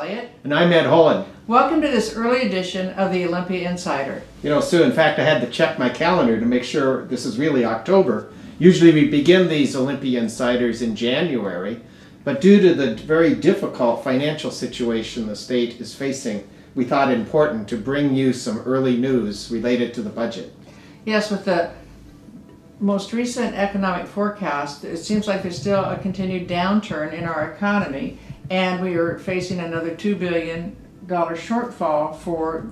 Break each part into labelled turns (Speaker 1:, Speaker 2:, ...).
Speaker 1: Elliott.
Speaker 2: And I'm Ed Holen.
Speaker 1: Welcome to this early edition of the Olympia Insider.
Speaker 2: You know, Sue, in fact, I had to check my calendar to make sure this is really October. Usually we begin these Olympia Insiders in January, but due to the very difficult financial situation the state is facing, we thought it important to bring you some early news related to the budget.
Speaker 1: Yes, with the most recent economic forecast, it seems like there's still a continued downturn in our economy, and we are facing another $2 billion shortfall for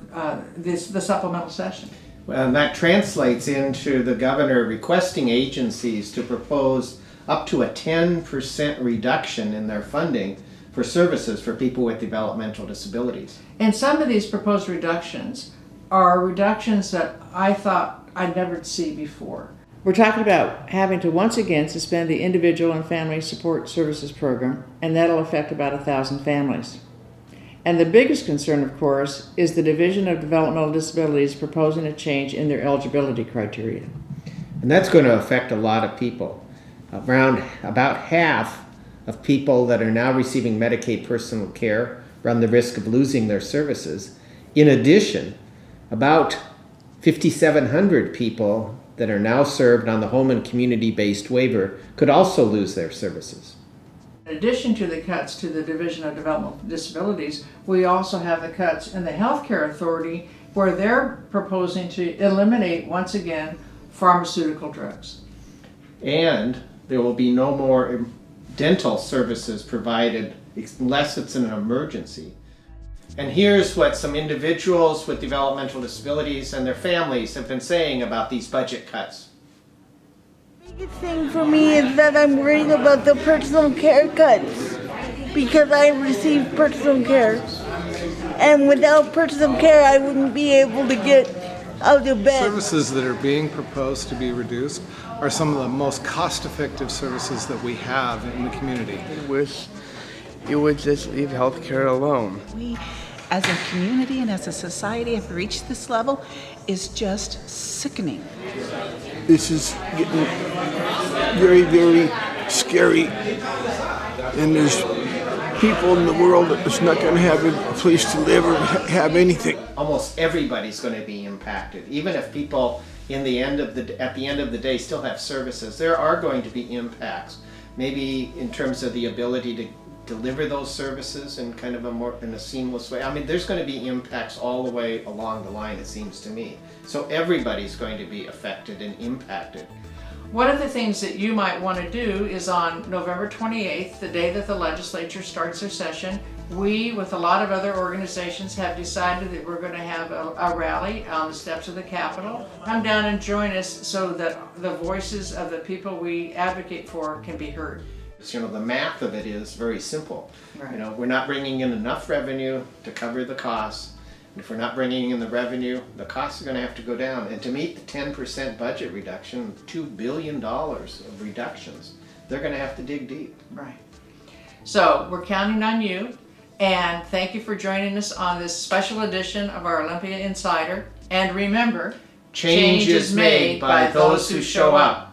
Speaker 1: the supplemental session.
Speaker 2: Well, and that translates into the governor requesting agencies to propose up to a 10% reduction in their funding for services for people with developmental disabilities.
Speaker 1: And some of these proposed reductions are reductions that I thought I'd never see before. We're talking about having to once again suspend the Individual and Family Support Services Program, and that'll affect about 1,000 families. And the biggest concern, of course, is the Division of Developmental Disabilities proposing a change in their eligibility criteria.
Speaker 2: And that's going to affect a lot of people. About half of people that are now receiving Medicaid personal care run the risk of losing their services. In addition, about 5,700 people that are now served on the Holen community-based waiver could also lose their services.
Speaker 1: In addition to the cuts to the Division of Developmental Disabilities, we also have the cuts in the Healthcare Authority, where they're proposing to eliminate, once again, pharmaceutical drugs.
Speaker 2: And there will be no more dental services provided unless it's an emergency. And here's what some individuals with developmental disabilities and their families have been saying about these budget cuts.
Speaker 3: The biggest thing for me is that I'm worried about the personal care cuts, because I receive personal care. And without personal care, I wouldn't be able to get out of bed.
Speaker 4: Services that are being proposed to be reduced are some of the most cost-effective services that we have in the community.
Speaker 5: I wish you would just leave healthcare alone.
Speaker 6: We, as a community and as a society, have reached this level is just sickening.
Speaker 5: This is getting very, very scary, and there's people in the world that's not going to have a place to live or have anything.
Speaker 2: Almost everybody's going to be impacted, even if people at the end of the day still have services. There are going to be impacts, maybe in terms of the ability to deliver those services in kind of a seamless way. I mean, there's going to be impacts all the way along the line, it seems to me. So everybody's going to be affected and impacted.
Speaker 1: One of the things that you might want to do is on November 28th, the day that the legislature starts their session, we, with a lot of other organizations, have decided that we're going to have a rally on the steps of the Capitol. Come down and join us so that the voices of the people we advocate for can be heard.
Speaker 2: You know, the math of it is very simple.
Speaker 1: Right.
Speaker 2: You know, we're not bringing in enough revenue to cover the costs. And if we're not bringing in the revenue, the costs are going to have to go down. And to meet the 10% budget reduction, $2 billion of reductions, they're going to have to dig deep.
Speaker 1: Right. So we're counting on you, and thank you for joining us on this special edition of our Olympia Insider. And remember,
Speaker 2: Change is made by those who show up.